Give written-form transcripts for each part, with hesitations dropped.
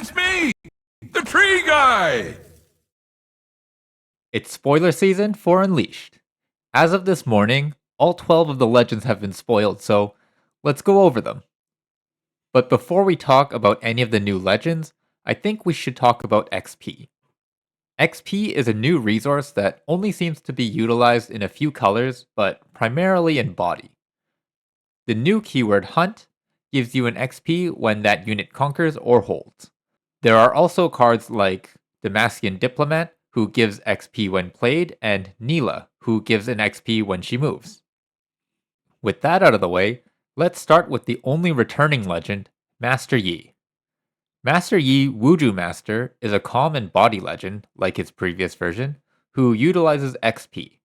It's me, the tree guy! It's spoiler season for Unleashed. As of this morning, all 12 of the legends have been spoiled, so let's go over them. But before we talk about any of the new legends, I think we should talk about XP. XP is a new resource that only seems to be utilized in a few colors, but primarily in body. The new keyword Hunt gives you an XP when that unit conquers or holds. There are also cards like Damascus Diplomat, who gives XP when played, and Neela, who gives an XP when she moves. With that out of the way, let's start with the only returning legend, Master Yi. Master Yi Wuju Master is a calm and body legend, like his previous version, who utilizes XP.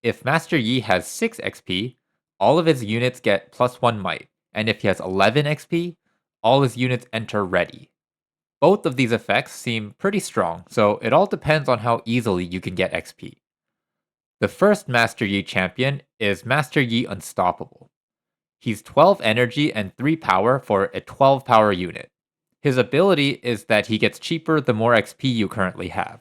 If Master Yi has 6 XP, all of his units get +1 might, and if he has 11 XP, all his units enter ready. Both of these effects seem pretty strong, so it all depends on how easily you can get XP. The first Master Yi champion is Master Yi Unstoppable. He's 12 energy and 3 power for a 12 power unit. His ability is that he gets cheaper the more XP you currently have.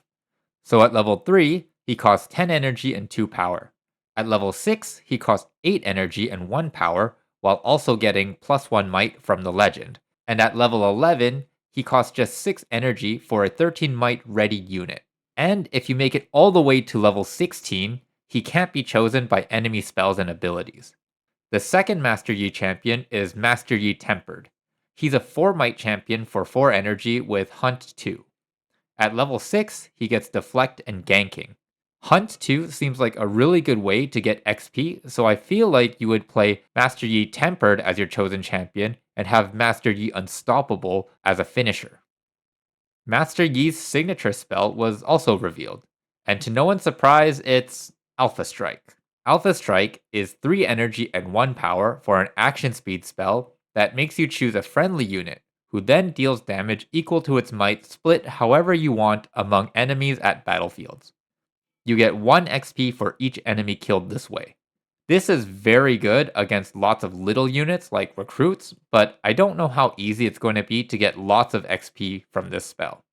So at level 3, he costs 10 energy and 2 power. At level 6, he costs 8 energy and 1 power, while also getting +1 might from the legend. And at level 11, he costs just 6 energy for a 13 might ready unit. And if you make it all the way to level 16, he can't be chosen by enemy spells and abilities. The second Master Yi champion is Master Yi Tempered. He's a 4 might champion for 4 energy with Hunt 2. At level 6, he gets Deflect and Ganking. Hunt 2 seems like a really good way to get XP, so I feel like you would play Master Yi Tempered as your chosen champion and have Master Yi Unstoppable as a finisher. Master Yi's signature spell was also revealed, and to no one's surprise, it's Alpha Strike. Alpha Strike is 3 energy and 1 power for an action speed spell that makes you choose a friendly unit, who then deals damage equal to its might split however you want among enemies at battlefields. You get 1 XP for each enemy killed this way. This is very good against lots of little units like recruits, but I don't know how easy it's going to be to get lots of XP from this spell.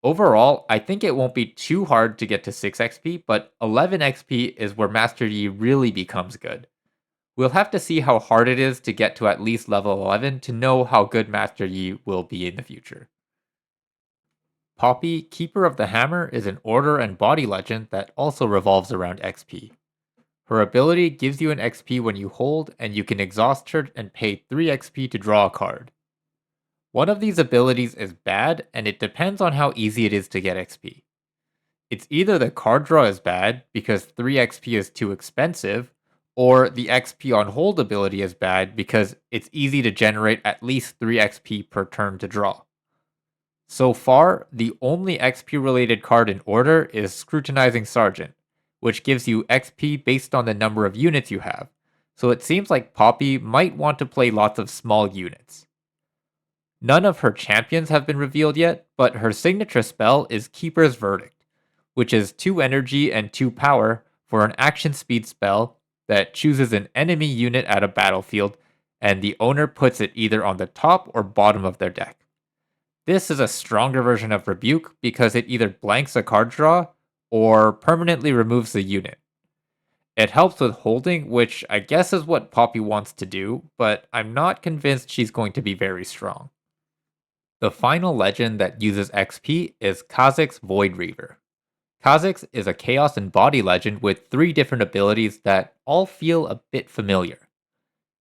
Overall, I think it won't be too hard to get to 6 XP, but 11 XP is where Master Yi really becomes good. We'll have to see how hard it is to get to at least level 11 to know how good Master Yi will be in the future. Poppy, Keeper of the Hammer, is an order and body legend that also revolves around XP. Her ability gives you an XP when you hold, and you can exhaust her and pay 3 XP to draw a card. One of these abilities is bad, and it depends on how easy it is to get XP. It's either the card draw is bad because 3 XP is too expensive, or the XP on hold ability is bad because it's easy to generate at least 3 XP per turn to draw. So far, the only XP related card in order is Scrutinizing Sergeant, which gives you XP based on the number of units you have, so it seems like Poppy might want to play lots of small units. None of her champions have been revealed yet, but her signature spell is Keeper's Verdict, which is 2 energy and 2 power for an action speed spell that chooses an enemy unit at a battlefield, and the owner puts it either on the top or bottom of their deck. This is a stronger version of Rebuke because it either blanks a card draw or permanently removes the unit. It helps with holding, which I guess is what Poppy wants to do, but I'm not convinced she's going to be very strong. The final legend that uses XP is Kha'zix Voidreaver. Kha'zix is a Chaos and Body legend with 3 different abilities that all feel a bit familiar.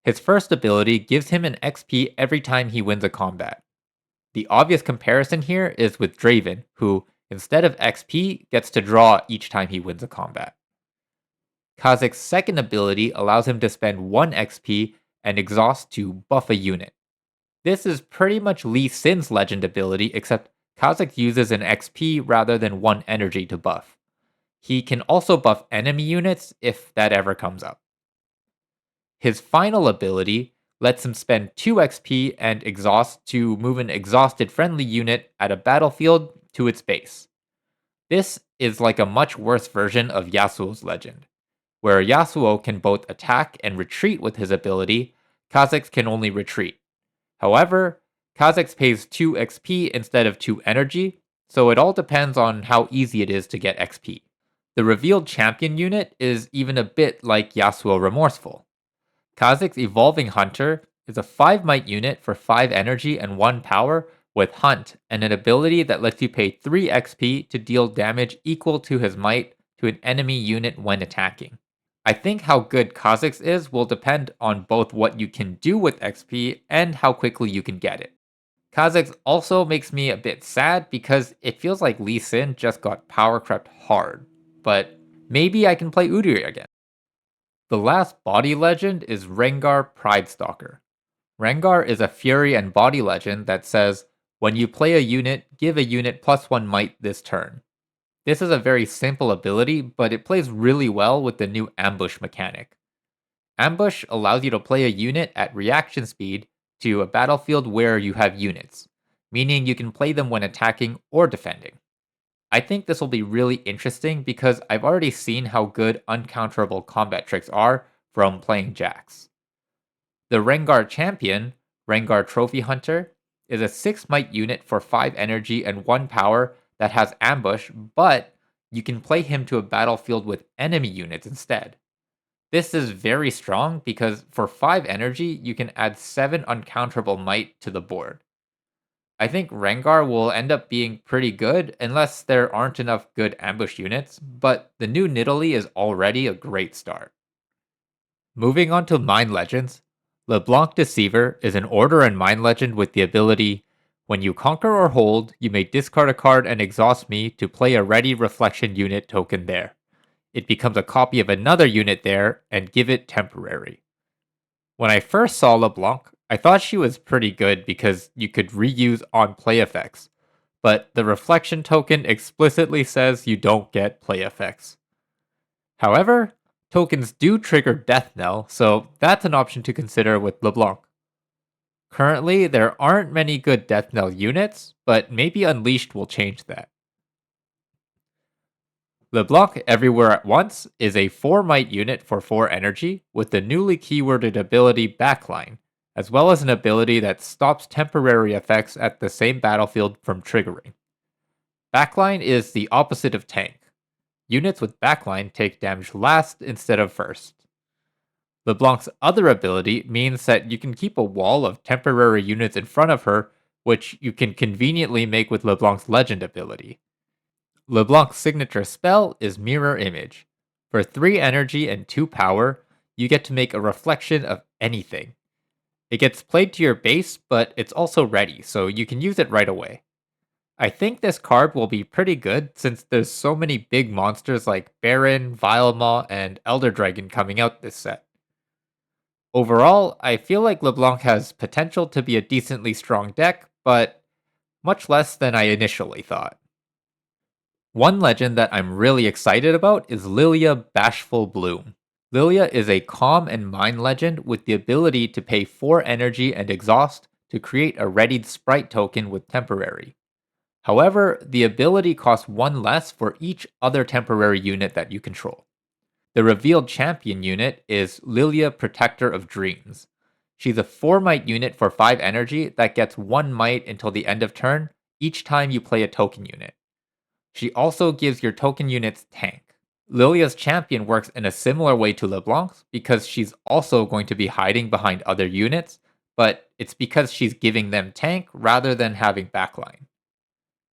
His first ability gives him an XP every time he wins a combat. The obvious comparison here is with Draven, who, instead of XP, gets to draw each time he wins a combat. Kha'zix's second ability allows him to spend 1 XP and exhaust to buff a unit. This is pretty much Lee Sin's legend ability, except Kha'zix uses an XP rather than 1 energy to buff. He can also buff enemy units if that ever comes up. His final ability lets him spend 2 XP and exhaust to move an exhausted friendly unit at a battlefield to its base. This is like a much worse version of Yasuo's legend, where Yasuo can both attack and retreat with his ability. Kha'zix can only retreat. However, Kha'zix pays 2 XP instead of 2 energy, so it all depends on how easy it is to get XP. The revealed champion unit is even a bit like Yasuo Remorseful. Kha'zix Evolving Hunter is a 5 might unit for 5 energy and 1 power with Hunt and an ability that lets you pay 3 XP to deal damage equal to his might to an enemy unit when attacking. I think how good Kha'zix is will depend on both what you can do with XP and how quickly you can get it. Kha'zix also makes me a bit sad because it feels like Lee Sin just got power crept hard, but maybe I can play Udiri again. The last body legend is Rengar Pridestalker. Rengar is a fury and body legend that says, when you play a unit, give a unit +1 might this turn. This is a very simple ability, but it plays really well with the new ambush mechanic. Ambush allows you to play a unit at reaction speed to a battlefield where you have units, meaning you can play them when attacking or defending. I think this will be really interesting because I've already seen how good uncounterable combat tricks are from playing Jax. The Rengar champion, Rengar Trophy Hunter, is a 6 might unit for 5 energy and 1 power that has ambush, but you can play him to a battlefield with enemy units instead. This is very strong because for 5 energy, you can add 7 uncounterable might to the board. I think Rengar will end up being pretty good unless there aren't enough good ambush units, but the new Nidalee is already a great start. Moving on to Mind Legends, Leblanc Deceiver is an Order and Mind Legend with the ability, when you conquer or hold, you may discard a card and exhaust me to play a Ready Reflection unit token there. It becomes a copy of another unit there and give it temporary. When I first saw LeBlanc, I thought she was pretty good because you could reuse on play effects, but the reflection token explicitly says you don't get play effects. However, tokens do trigger Death Knell, so that's an option to consider with LeBlanc. Currently, there aren't many good Death Knell units, but maybe Unleashed will change that. Leblanc Everywhere at Once is a 4 might unit for 4 energy with the newly keyworded ability Backline, as well as an ability that stops temporary effects at the same battlefield from triggering. Backline is the opposite of tank. Units with Backline take damage last instead of first. LeBlanc's other ability means that you can keep a wall of temporary units in front of her, which you can conveniently make with LeBlanc's legend ability. LeBlanc's signature spell is Mirror Image. For 3 energy and 2 power, you get to make a reflection of anything. It gets played to your base, but it's also ready, so you can use it right away. I think this card will be pretty good since there's so many big monsters like Baron, Vilemaw, and Elder Dragon coming out this set. Overall, I feel like LeBlanc has potential to be a decently strong deck, but much less than I initially thought. One legend that I'm really excited about is Lillia Bashful Bloom. Lillia is a calm and mind legend with the ability to pay 4 energy and exhaust to create a readied sprite token with temporary. However, the ability costs 1 less for each other temporary unit that you control. The revealed champion unit is Lillia Protector of Dreams. She's a 4 might unit for 5 energy that gets 1 might until the end of turn each time you play a token unit. She also gives your token units tank. Lillia's champion works in a similar way to LeBlanc's because she's also going to be hiding behind other units, but it's because she's giving them tank rather than having backline.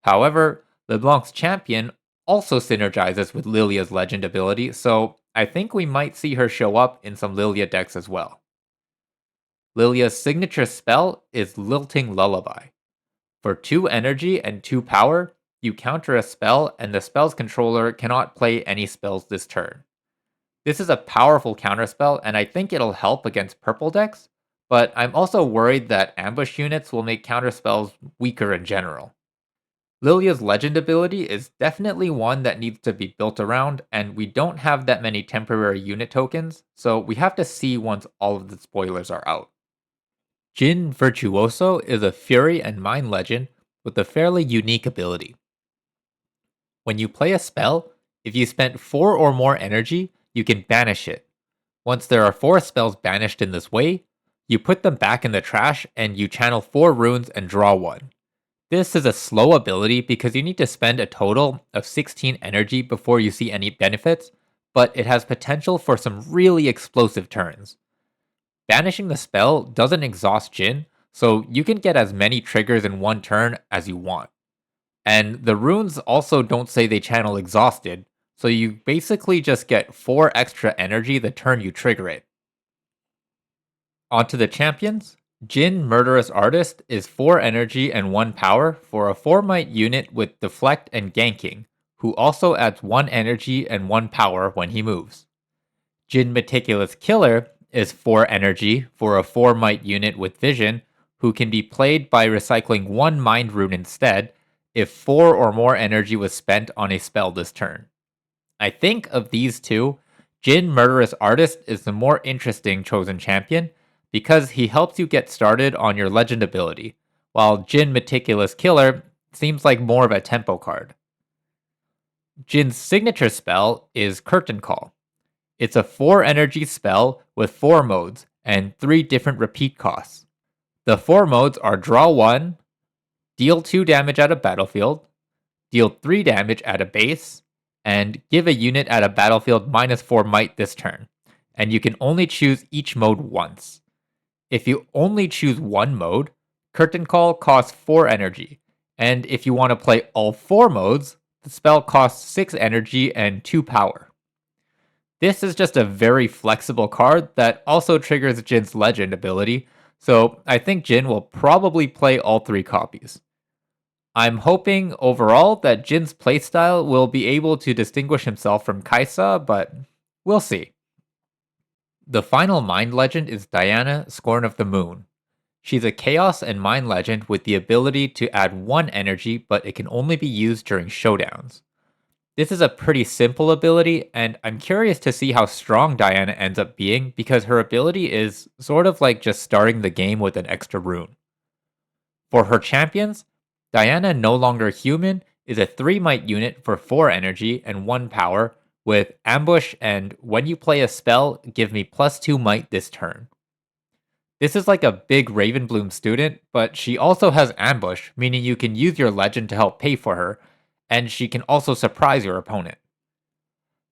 However, LeBlanc's champion also synergizes with Lillia's legend ability, so I think we might see her show up in some Lillia decks as well. Lillia's signature spell is Lilting Lullaby. For 2 energy and 2 power, you counter a spell and the spell's controller cannot play any spells this turn. This is a powerful counterspell and I think it'll help against purple decks, but I'm also worried that ambush units will make counterspells weaker in general. Lillia's legend ability is definitely one that needs to be built around, and we don't have that many temporary unit tokens, so we have to see once all of the spoilers are out. Jhin Virtuoso is a Fury and Mind legend with a fairly unique ability. When you play a spell, if you spent 4 or more energy, you can banish it. Once there are 4 spells banished in this way, You put them back in the trash and you channel 4 runes and draw 1. This is a slow ability because you need to spend a total of 16 energy before you see any benefits, but it has potential for some really explosive turns. Banishing the spell doesn't exhaust Jhin, so you can get as many triggers in one turn as you want. And the runes also don't say they channel exhausted, so you basically just get 4 extra energy the turn you trigger it. Onto the champions. Jhin Murderous Artist is 4 energy and 1 power for a 4 might unit with deflect and ganking, who also adds 1 energy and 1 power when he moves. Jhin Meticulous Killer is 4 energy for a 4 might unit with vision, who can be played by recycling 1 mind rune instead if 4 or more energy was spent on a spell this turn. I think of these two, Jhin Murderous Artist is the more interesting chosen champion because he helps you get started on your legend ability, while Jhin Meticulous Killer seems like more of a tempo card. Jin's signature spell is Curtain Call. It's a 4 energy spell with 4 modes and 3 different repeat costs. The 4 modes are draw 1, deal 2 damage at a battlefield, deal 3 damage at a base, and give a unit at a battlefield minus 4 might this turn, and you can only choose each mode once. If you only choose one mode, Curtain Call costs 4 energy, and if you want to play all 4 modes, the spell costs 6 energy and 2 power. This is just a very flexible card that also triggers Jin's legend ability, so I think Jhin will probably play all 3 copies. I'm hoping overall that Jin's playstyle will be able to distinguish himself from Kaisa, but we'll see. The final Mind Legend is Diana, Scorn of the Moon. She's a Chaos and Mind Legend with the ability to add 1 energy, but it can only be used during showdowns. This is a pretty simple ability, and I'm curious to see how strong Diana ends up being because her ability is sort of like just starting the game with an extra rune. For her champions, Diana No Longer Human is a 3 might unit for 4 energy and 1 power with Ambush and when you play a spell, give me +2 might this turn. This is like a big Ravenbloom student, but she also has Ambush, meaning you can use your legend to help pay for her, and she can also surprise your opponent.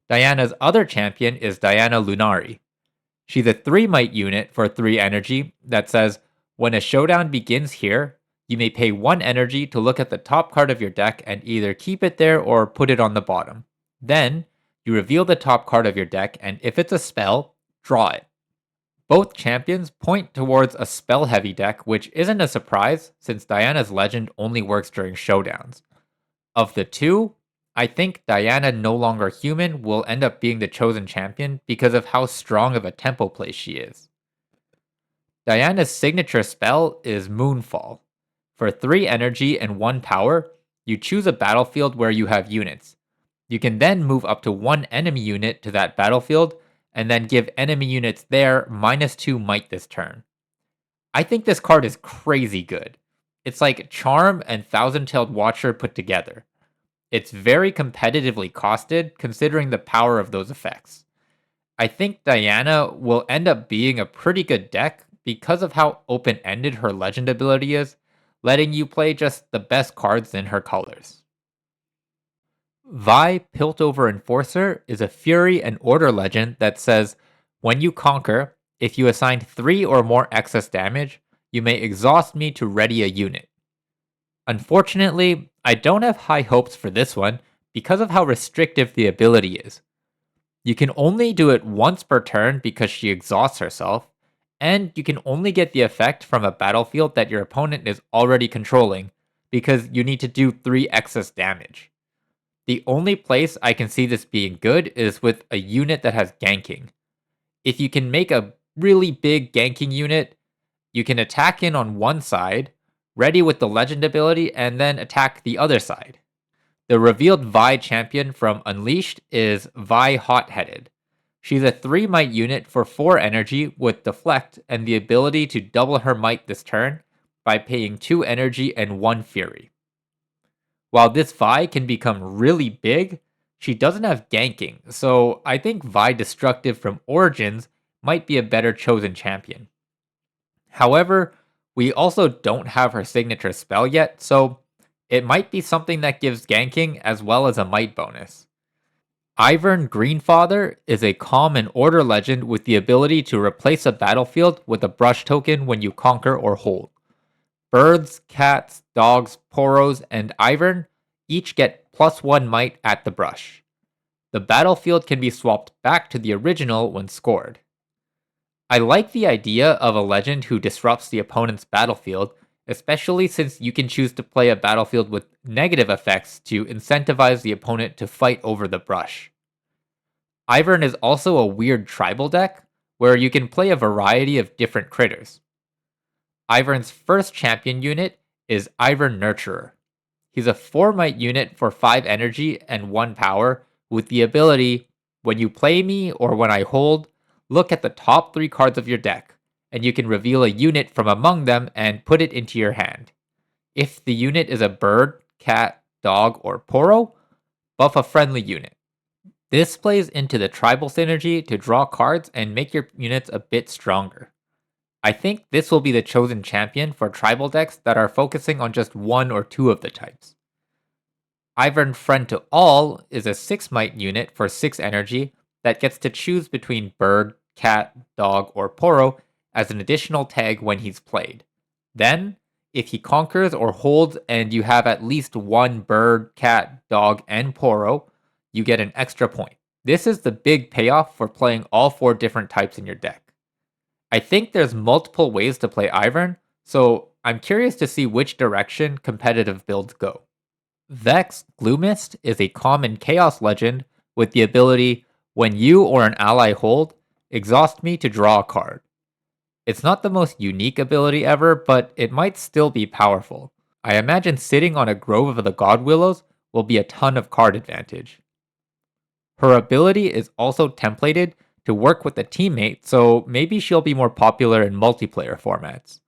Diana's other champion is Diana Lunari. She's a 3 might unit for 3 energy that says, when a showdown begins here, you may pay 1 energy to look at the top card of your deck and either keep it there or put it on the bottom. Then, you reveal the top card of your deck, and if it's a spell, draw it. Both champions point towards a spell-heavy deck, which isn't a surprise since Diana's legend only works during showdowns. Of the two, I think Diana No Longer Human will end up being the chosen champion because of how strong of a tempo play she is. Diana's signature spell is Moonfall. For 3 energy and 1 power, you choose a battlefield where you have units. You can then move up to 1 enemy unit to that battlefield, and then give enemy units there -2 might this turn. I think this card is crazy good. It's like Charm and Thousand-Tailed Watcher put together. It's very competitively costed considering the power of those effects. I think Diana will end up being a pretty good deck because of how open-ended her legend ability is, letting you play just the best cards in her colors. Vi Piltover Enforcer is a Fury and Order legend that says, when you conquer, if you assign 3 or more excess damage, you may exhaust me to ready a unit. Unfortunately, I don't have high hopes for this one because of how restrictive the ability is. You can only do it once per turn because she exhausts herself, and you can only get the effect from a battlefield that your opponent is already controlling because you need to do 3 excess damage. The only place I can see this being good is with a unit that has ganking. If you can make a really big ganking unit, you can attack in on one side, ready with the legend ability, and then attack the other side. The revealed Vi champion from Unleashed is Vi Hot-Headed. She's a 3 might unit for 4 energy with deflect and the ability to double her might this turn by paying 2 energy and 1 fury. While this Vi can become really big, she doesn't have ganking, so I think Vi Destructive from Origins might be a better chosen champion. However, we also don't have her signature spell yet, so it might be something that gives ganking as well as a might bonus. Ivern Greenfather is a calm and order legend with the ability to replace a battlefield with a brush token when you conquer or hold. Birds, cats, dogs, poros, and Ivern each get +1 might at the brush. The battlefield can be swapped back to the original when scored. I like the idea of a legend who disrupts the opponent's battlefield, especially since you can choose to play a battlefield with negative effects to incentivize the opponent to fight over the brush. Ivern is also a weird tribal deck, where you can play a variety of different critters. Ivern's first champion unit is Ivern Nurturer. He's a 4 might unit for 5 energy and 1 power, with the ability, when you play me or when I hold, look at the top 3 cards of your deck, and you can reveal a unit from among them and put it into your hand. If the unit is a bird, cat, dog, or poro, buff a friendly unit. This plays into the tribal synergy to draw cards and make your units a bit stronger. I think this will be the chosen champion for tribal decks that are focusing on just 1 or 2 of the types. Ivern Friend to All is a 6 might unit for 6 energy that gets to choose between bird, cat, dog, or poro as an additional tag when he's played. Then, if he conquers or holds and you have at least 1 bird, cat, dog, and poro, you get an extra point. This is the big payoff for playing all 4 different types in your deck. I think there's multiple ways to play Ivern, so I'm curious to see which direction competitive builds go. Vex Gloomist is a common chaos legend with the ability, when you or an ally hold, exhaust me to draw a card. It's not the most unique ability ever, but it might still be powerful. I imagine sitting on a grove of the God Willows will be a ton of card advantage. Her ability is also templated to work with a teammate, so maybe she'll be more popular in multiplayer formats.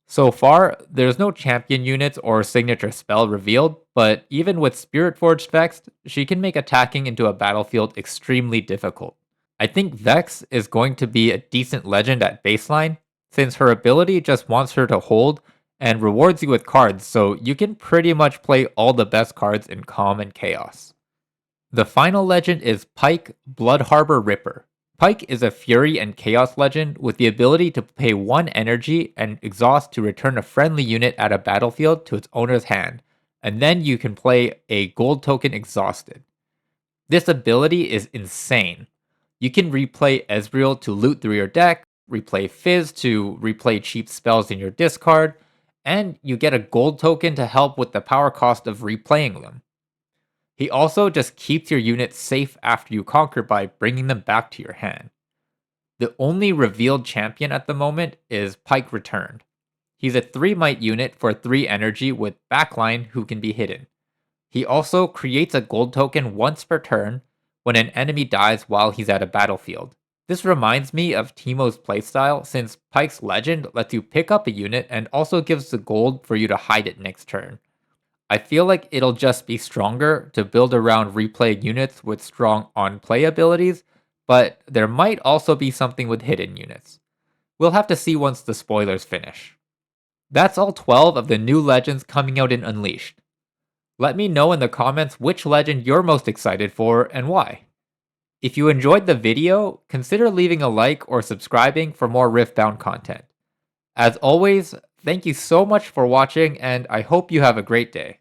So far, there's no champion units or signature spell revealed, but even with Spirit Forged Vex, she can make attacking into a battlefield extremely difficult. I think Vex is going to be a decent legend at baseline, since her ability just wants her to hold and rewards you with cards, so you can pretty much play all the best cards in Calm and Chaos. The final legend is Pyke Bloodharbor Ripper. Pyke is a Fury and Chaos legend with the ability to pay 1 energy and exhaust to return a friendly unit at a battlefield to its owner's hand, and then you can play a gold token exhausted. This ability is insane. You can replay Ezreal to loot through your deck, replay Fizz to replay cheap spells in your discard, and you get a gold token to help with the power cost of replaying them. He also just keeps your units safe after you conquer by bringing them back to your hand. The only revealed champion at the moment is Pyke Returned. He's a 3 might unit for 3 energy with backline who can be hidden. He also creates a gold token once per turn when an enemy dies while he's at a battlefield. This reminds me of Teemo's playstyle since Pyke's legend lets you pick up a unit and also gives the gold for you to hide it next turn. I feel like it'll just be stronger to build around replay units with strong on-play abilities, but there might also be something with hidden units. We'll have to see once the spoilers finish. That's all 12 of the new legends coming out in Unleashed. Let me know in the comments which legend you're most excited for and why. If you enjoyed the video, consider leaving a like or subscribing for more Riftbound content. As always, thank you so much for watching, and I hope you have a great day.